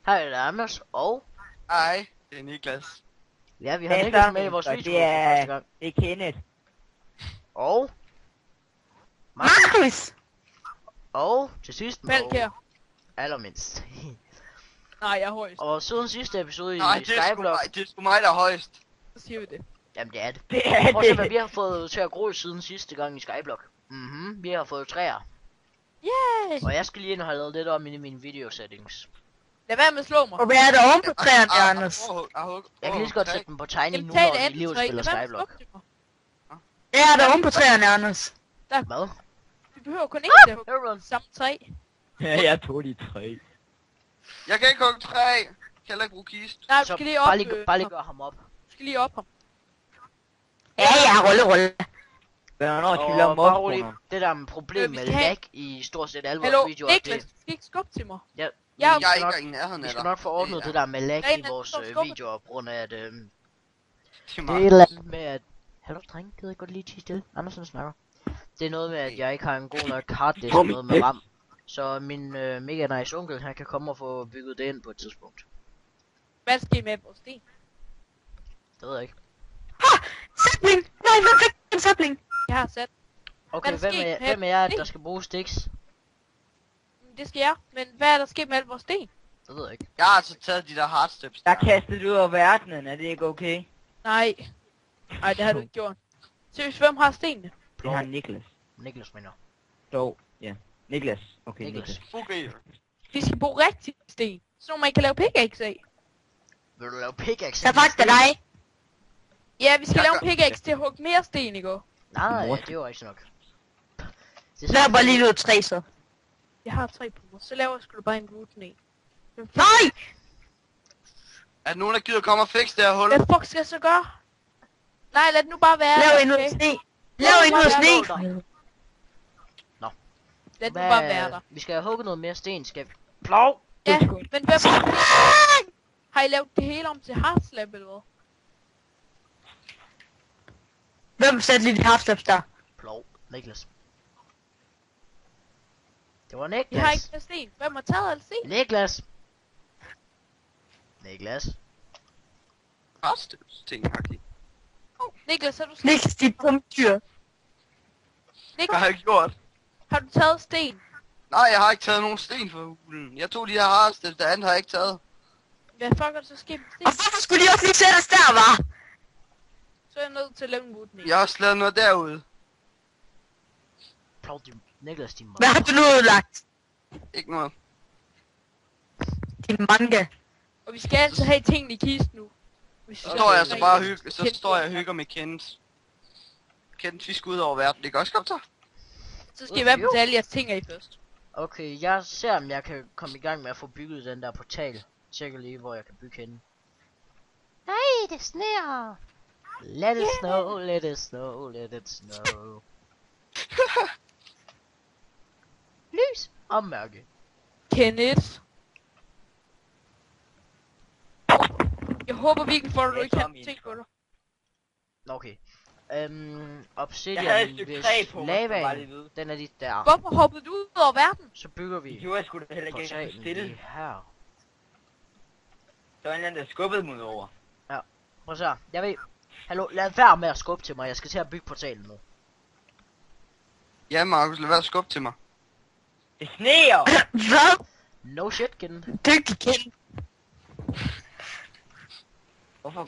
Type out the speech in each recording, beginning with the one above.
Hej, det er Anders, og... Hej, det er Niklas. Ja, vi har Niklas med i vores video for første gang. Det er Kenneth. Og... Markus! Og til sidst, Valkær. allermindst. Nej, jeg er højst. Og siden sidste episode Nej, i Skyblock... det er sgu mig, der er højst. Så siger vi det. Jamen, det er det. Det er Prøv at se, hvad det. vi har fået til at gro siden sidste gang i Skyblock. Vi har fået træer. Yay! Og jeg skal lige ind og have lavet lidt om i mine video settings. Lad være med at slå mig. Og hvad er der oven på træerne, Anders? Jeg kan lige så godt sætte dem på tegning Jamen, nu, tag når det vi andet lige træ. spiller Lad være med at Skyblock. slukke til mig. Hvad er der oven på træerne, Anders? Hvad? Vi behøver kun én til Everyone. samme træ. Ja, jeg tog de 3. Jeg kan ikke hugge træ. Kan heller ikke bruge kist. Nej, vi Så skal lige op. bare lige gør ham op. Vi skal lige op ham. Ja, rulle. Hvornår fylder Og bare roligt, mobs? det der er problem vi med skal have- lag i stort set alle Hallo, vores videoer, Niklas, det... du skal ikke skubbe til mig. Ja, Jeg Jeg er er skal ikke nok, i nærheden vi af skal dig. nok få ordnet det der med lag Nej, i nej, vores så skubber videoer, på grund af at... Det er Det er meget. et eller andet med at... Hallo dreng, gider I godt lige tige stille? Andersen snakker. Det er noget med at jeg ikke har en god nok harddisk og noget med RAM. Så min mega nice onkel, han kan komme og få bygget det ind på et tidspunkt. Hvad sker med vores sten? Det ved jeg ikke. Sapling! Nej, hvad fik en sapling? Jeg har sat. Okay, Hvad er der hvem sket med er jeg, sten? der skal bruge sticks? Det skal jeg. Men hvad er der sket med alle vores sten? Det ved jeg ikke. Jeg har altså taget de der hard steps. Jeg er kastet ud af verdenen, er det ikke okay? Nej. Nej, det har du ikke gjort. Seriøst, hvem har stenene? Det har Niklas. Niklas mener. Dog, ja. Niklas. Okay, Niklas. Niklas. Okay. Vi skal bruge rigtig sten. Så nogle man kan lave pickaxe af. Vil du lave pickaxe? Jeg faktisk dig. Ja, vi skal Jeg lave gør- en pickaxe til at hugge mere sten, ikke? Nej, Mor. det var ikke så nok. Det Lav bare lige noget træ så. Jeg har 3 på mig. Så laver jeg sgu da bare en wooden en. Nej! Er der nogen, der gider komme og fikse det her hul? Hvad fuck skal jeg så gøre? Nej, lad det nu bare være. Lav en ud okay? af sne. Lav en ud af sne. Lad det nu bare være der. Vi skal have hugget noget mere sten, skal vi? Plov! Ja, men hvad har I lavet det hele om til hardslab eller hvad? Hvem satte lige de halfsteps der? Plov. Niklas. Det var Vi har Niklas. ikke mere sten. Hvem har taget alle sten? Niklas. Niklas. Hard steps, ting har de. Niklas, har du sten? Niklas, dit dumme dyr. Hvad Niklas, har jeg gjort? har du taget sten? Nej, jeg har ikke taget nogen sten for hulen. Jeg tog de her hard steps, det andet har jeg ikke taget. Hvad fuck er der så sket med sten? Og hvorfor skulle de også lige sætte os der, var? Så er jeg nødt til at lave en wooden en. Jeg har også lavet noget derude. Plov, Niklas, din Hvad har du nu ødelagt? Ikke noget. Din manga. Og vi skal altid have tingene i kisten nu. Hvis vi Så skal står jeg have så sten. bare og hygge, så står jeg og hygger med Kent. Kent, vi skal ud over verden. Det kan også godt så. Så skal I være på til alle jeres ting af først. Okay, jeg ser om jeg kan komme i gang med at få bygget den der portal. Tjekker lige hvor jeg kan bygge henne. Nej, det sneer. Let it snow, let it snow, let it snow. Lys og mørke. Kenneth. Jeg håber virkelig for, at du ikke har ting på dig. Nå, okay. Jeg havde Obsidian, et stykke hvis træ på mig, så var lavaen, det ved. den er lige der. Hvorfor hoppede du ud over verden? Så bygger Det vi gjorde jeg sgu da heller ikke, jeg kunne portalen stille. lige her. Der var en eller anden, der skubbede mig over. Prøv at se her. Jeg ved. Hallo, lad være med at skubbe til mig. Jeg skal til at bygge portalen nu. Ja, Markus, lad være at skubbe til mig. Det sneer! Hvad? No shit, kid. Dygtig kind.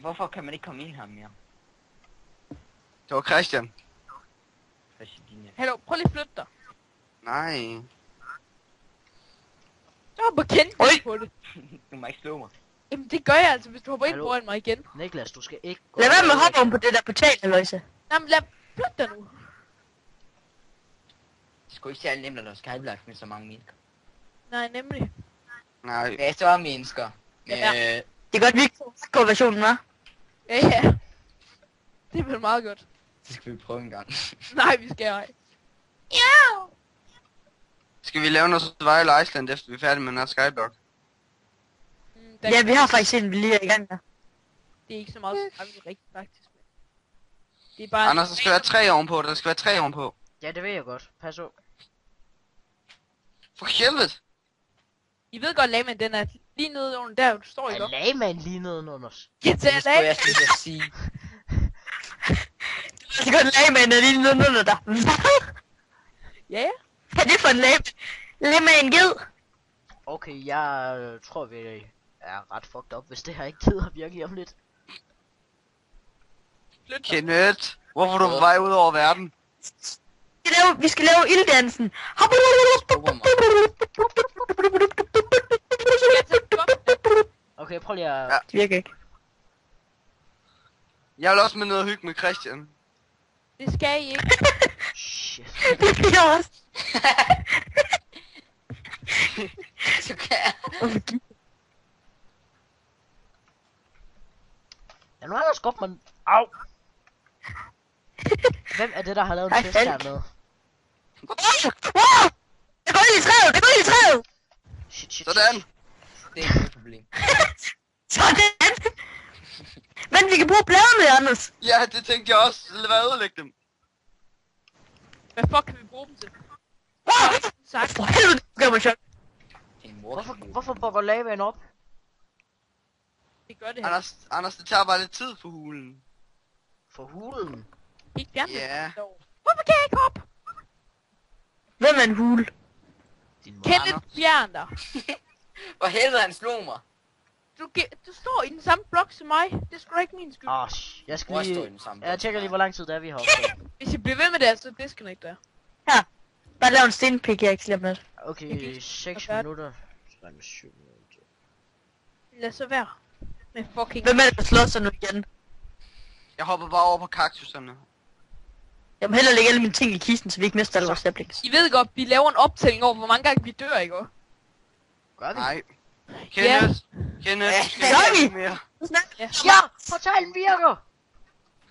Hvorfor kan man ikke komme ind her mere? Det var Christian. Christian. Hallo, prøv lige at flytte dig. Nej. Jeg hopper kendt Oj. på det. Du må ikke slå mig. Jamen det gør jeg altså, hvis du hopper ind Hallo? foran mig igen. Niklas, du skal ikke gå. Lad være med at hoppe om på det der portal, Løjse. Nej, men lad flytte dig nu. Det skulle ikke særlig nemt at lave Skyblock med så mange mennesker. Nej, nemlig. Nej. Ja, så er mennesker. Ja. Det er godt, vi ikke får versionen, hva'? Ja, ja. Det er vel meget godt. Det skal vi prøve en gang. Nej, vi skal ej. Ja! Skal vi lave noget Survival Island, efter vi er færdige med den her Skyblock? Ja, vi har faktisk en, vi lige er i gang med. Det er ikke så meget som det rigtigt, faktisk. Det er bare... Anders, der skal være 3 ovenpå, der skal være 3 ovenpå. Ja, det ved jeg godt. Pas på. For helvede! I ved godt, lagmand, den er lige nede under der, du står, ikke? Er lagmand lige nedenunder os? Ja, Det skulle jeg skulle til at sige. Du skal godt lagmand er lige under dig. Ja, ja. Hvad er det for en lagmand ged? Okay, jeg tror vi er ret fucked up, hvis det her ikke gider virke lige om lidt. Flyt dig. Kenneth, hvorfor er du på vej ud over verden? Vi skal lave ilddansen. Okay, prøv lige at... Ja. Det virker ikke. Jeg vil også med noget hygge med Christian. Det skal I ikke. Shit. Det kan jeg også. Så kan jeg. Ja, nu er der skub, man... Au! Hvem er det, der har lavet en Hej, test her Falk. med? Wow! Det går ind i træet! Det går ind i træet! Shit. Sådan. Det er ikke et problem. Sådan! Men vi kan bruge bladene, Anders. Ja, det tænkte jeg også. Lad være at ødelægge dem. Hvad fuck kan vi bruge dem til? Wow! Sagt. For helvede, det gør mig chok. En mor. Hvorfor bukker lavaen op? Det gør det her. Anders, det tager bare lidt tid for hulen. For hulen? Ikke fjerne Ja. det. Hvorfor kan jeg ikke op? Hvem er en hul? Din mor. Kenneth, fjern dig. Hvor helvede han slog mig. Du står i den samme blok som mig. Det er sgu da ikke min skyld. Jeg skal Hvor står i lige... den samme Jeg tjekker lige, hvor lang tid det er, vi har optaget. Hvis I bliver ved med det, så disconnect der. Her. Bare lav en stenpik, jeg ikke slipper med. Okay, 6 Hvad? minutter. 7 minutter. Lad så være. Med fucking... Hvem er det, der slår sig nu igen? Jeg hopper bare over på kaktuserne. Jeg må hellere lægge alle mine ting i kisten, så vi ikke mister alle vores saplings. I ved godt, vi laver en optælling over, hvor mange gange vi dør, ikke? Gør vi? Nej. Kenneth, Kenneth, Ja. skal Gør vi? ikke mere. Ja. Ja! Portalen virker!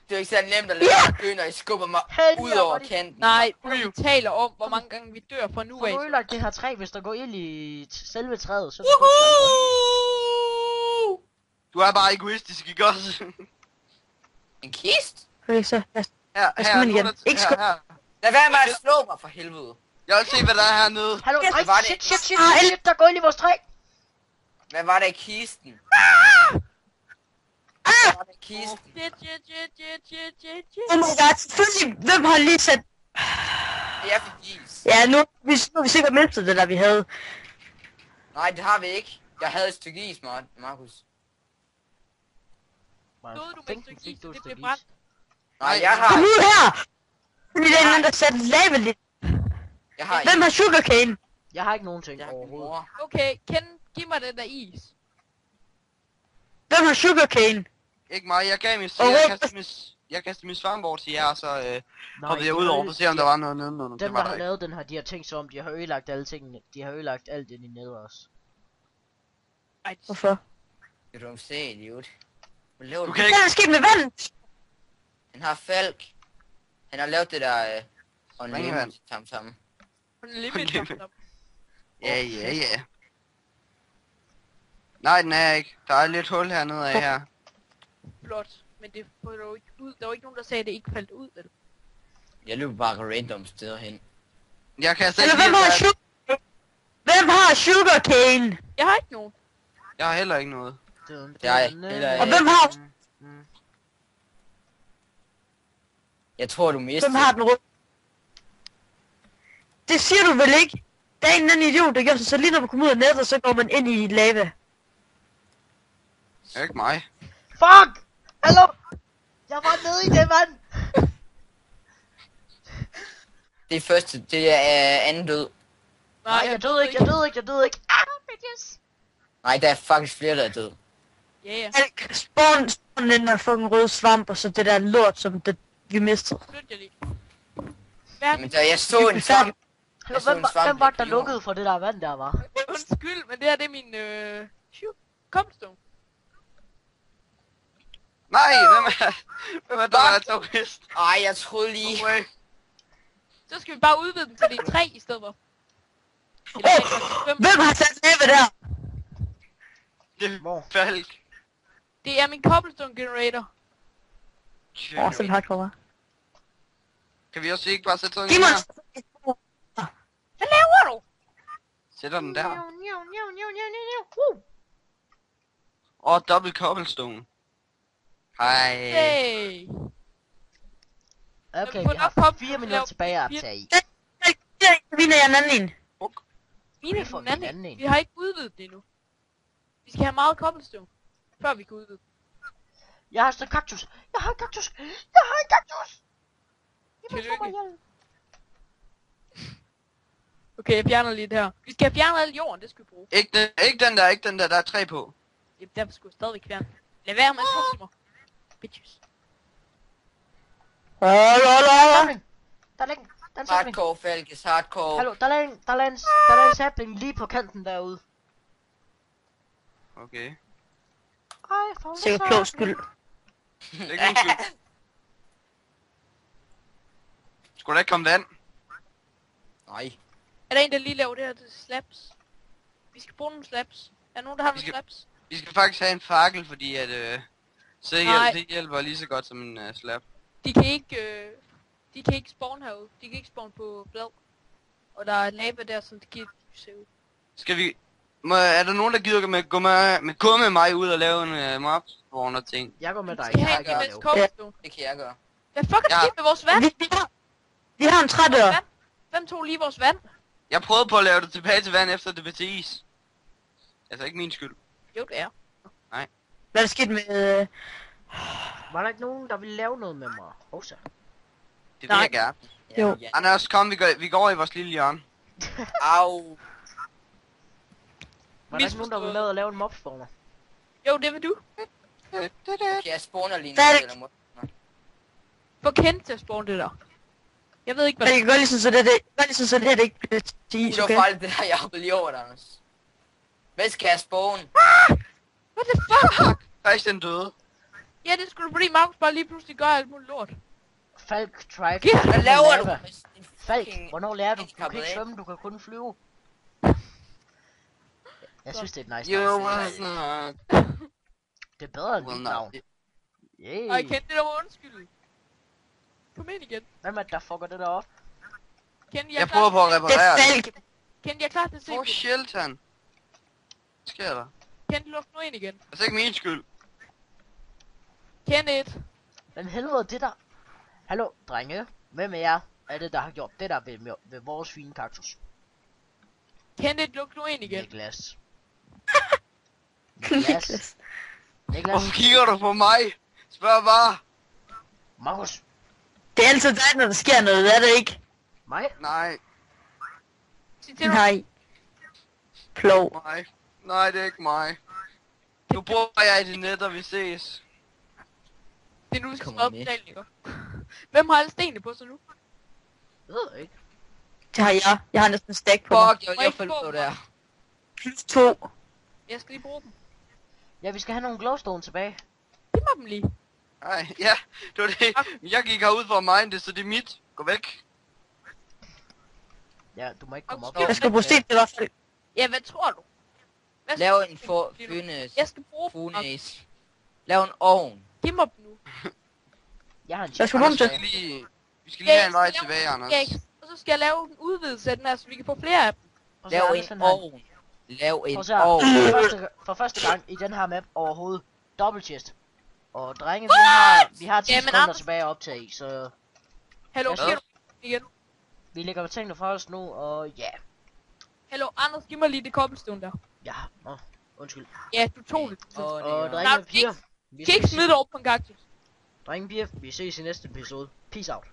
Det er ikke så nemt at lade mig dø, når I skubber mig Helvede, ud over hvor de- kanten. Nej, vi taler om, hvor mange gange vi dør fra nu Får af. du ødelagt det her træ, hvis der går ild i selve træet, så... Du er bare egoistisk, ikke også? En kist? Okay, så Her, Jeg skal ind igen. Ikke skub- her. Lad være med at slå mig for helvede. Jeg vil se, hvad der er hernede. Hallo, Yes, nej, var det? shit, der går ild i vores træ! Hvad var der i kisten? Hvad var der i kisten? Oh my god, selvfølgelig, hvem har lige sat... Det er for gis. Ja, nu har vi sikkert mistet det, der vi havde. Nej, det har vi ikke. Jeg havde et stykke is, Markus. Døde du med et stykke is, det blev brændt? Nej, jeg Kom har... ud her! Fordi der er en, der satte lava lidt. Jeg har Hvem har sugarcane? Jeg har ikke nogen ting Jeg har min overhovedet. mor. Okay, giv mig den der is. Hvem har sugarcane? Ikke mig, jeg gav min... Jeg kastede min svamp over til jer, så hoppede jeg ud over for at se, om der var noget nedenunder. Dem, Det der var der har ikke. lavet den her, de har tænkt sig om, de har ødelagt alle tingene. De har ødelagt alt det, de nede også. Ej, Hvorfor? Kan du se, idiot? Hvad laver Du du? kan Hvad ikke... er der sket med vandet? Han har Falk. Han har lavet det der... Springvand. Unlimited tam-tam. limit. Ja. Nej, den er ikke. Der er lidt hul hernede af her. Flot. Men det får jo ikke ud. Der var ikke nogen, der sagde, at det ikke faldt ud, vel? Jeg løber bare random steder hen. Jeg kaster Eller ikke hvem har lige... Hvem har sugarcane? Jeg har ikke nogen. Jeg har heller ikke noget. Jeg heller Og hvem har, Jeg tror, du mistede. hvem har den røde? Det siger du vel ikke? Der er en eller anden idiot, der gør sig, så lige når man kommer ud af nettet, så går man ind i lava. Det er ikke mig. Fuck! Hallo! Jeg var nede i det vand! Det er første, det er anden død. Nej, jeg døde ikke. Ah, bitches! Nej, der er faktisk flere, der er død. Ja, ja. Spawn den der fucking røde svamp, og så det der lort, som det, vi mistede. Flyt jer lige. Hvad er Men der, jeg så en svamp. Hallo, Jeg så en svamp hvem var i der jorden. lukkede for det der vand der var? Undskyld, men det her det er min komstone. Nej, hvem er der er terrorist? Ej, jeg troede lige... Okay. Så skal vi bare udvide dem til det 3 i stedet for. Eller rent faktisk fem. Hvem har sat lava der? Det er Hvor? Falk. Det er min cobblestone generator. Sådan hardcore. Kan vi også ikke bare sætte sådan Giv en mig her? Hvad laver du? Sætter den der. Woo! Og dobbelt cobblestone. Hej. Hey! Okay, Få vi har nok op, 4 minutter lav- tilbage at optage i. Der vinder jeg en anden en. Mine får den anden. den anden en. Vi har ikke udvidet det endnu. Vi skal have meget cobblestone, før vi kan udvide. Jeg har sådan en kaktus. Jeg har en kaktus. Jeg har en kaktus. I må slå mig Tillykke. ihjel. Okay, jeg fjerner lige det her. Vi skal have fjernet al jorden, det skal vi bruge. Ikke den der, der er 3 på. Jamen, derfor skulle jeg stadigvæk fjerne. Lad være med at slå mig. Bitches. Samling. Der er en samling. Hardcore, Falkes, hardcore. Hallo, der er en sapling lige på kanten derude. Okay. Ej, for Sikkert klog skyld. Det er ikke min skyld. Skulle der ikke komme vand? Nej. Er der en, der lige laver det her til slabs? Vi skal bruge nogle slabs. Er der nogen, der har Vi nogle skal- slabs? Vi skal faktisk have en fakkel, fordi at Nej. det hjælper lige så godt som en slap. De kan ikke spawn herude. De kan ikke spawn på blad. Og der er lava der, som det giver lyse ud. Skal vi... Er der nogen, der gider gå med mig ud og lave en mobspawner ting? Jeg går med dig. Vi Jeg skal har have ikke en noget at imens lave. cobblestone. Det kan jeg gøre. Hvad fuck er Ja. sket med vores vand? Vi har en trædør. Hvem tog lige vores vand? Jeg prøvede på at lave det tilbage til vand, efter det blev til is. Altså ikke min skyld. Jo, det er. Hvad er der sket med... Var der ikke nogen, der ville lave noget med mig? Osa. Det vil Nej. jeg gerne. Jo. Ja. Anders, kom, vi går i vores lille hjørne. Au. Var der ikke nogen, der ville med at lave en mobspawner? Jo, det vil du. Okay, jeg spawner lige Der er nu. det- Eller må... Få kendt til at spawn det der. Jeg ved ikke, hvad Jeg kan gøre ligesom så det her, det ikke bliver til is, Det var okay? faktisk det der, jeg hoppede lige over, Anders. Hvad skal jeg spawn? What the fuck? Christian døde. Ja, det skulle fordi Markus bare lige pludselig gør alt muligt lort. Falk, try. Hvad laver du? Lava. Din Falk, fucking hvornår lærer du? Du kan handicappede, ikke ikke? svømme, du kan kun flyve. Jeg synes, det er et nice You navn. was not. Det er bedre end Well, dit no. navn. Og jeg Yay. kendte det der var undskyld. Kom ind igen. Hvem er det, der fucker det der op? Kendi, Jeg prøver på at Det er reparere det. Falk. Kendi, jeg er klar til at se Hvor på. Shelton? Hvad sker der? Kendi, luk nu ind igen. Altså ikke min skyld. Kenneth. Men helvede, det der... Hallo, drenge. Hvem af jer er det, der har gjort det der ved vores fine kaktus? Kenneth, luk nu ind igen. Niklas. Niklas. Niklas. Hvorfor kigger du på mig? Spørg bare. Markus. Det er altid dig, når der sker noget, er det ikke? Mig? Nej, Sig til mig. Nej. Plov. mig. Nej, det er ikke mig. Nu bor jeg i det net, og vi ses. Det er nu, vi skal Kommer smadre med. betalinger. Hvem har alle stenene på sig nu? Jeg ved ikke. Det har jeg. Jeg har næsten en stack på mig. Fuck, jeg faldt på der. Plus 2. Jeg skal lige bruge dem. Ja, vi skal have nogle glowstone tilbage. Giv mig dem lige. Nej, ja, det var det. Jeg gik herud for at mine det, så det er mit. Gå væk. Ja, du må ikke komme op. Okay. Jeg skal bruge sten i hvert fald. Ja, hvad tror du? Hvad Lav skal- en fynes. Jeg skal bruge dem. Funes. Lav en ovn. Giv mig dem nu. Jeg har en Hvad chest. skal du om Anders, til? vi skal lige have en vej tilbage, Anders. Ja, og så skal jeg lave en udvidelse af den her, så vi kan få flere af dem. Prøv at se, Lav Anders, en han har ovn. Lav en Prøv at se her. ovn. For første gang i den her map overhovedet. Double chest. Og drenge, vi har 10 Jamen, sekunder Anders. tilbage at optage i, så Hallo, Hvad? siger du igen? vi lægger tingene fra os nu, og ja. Hallo, Anders, giv mig lige det cobblestone der. Ja, undskyld. Ja, du tog det. Og Nej, drenge og piger, vi Kan ikke smide det over på en kaktus. drenge og piger, vi ses i næste episode. Peace out.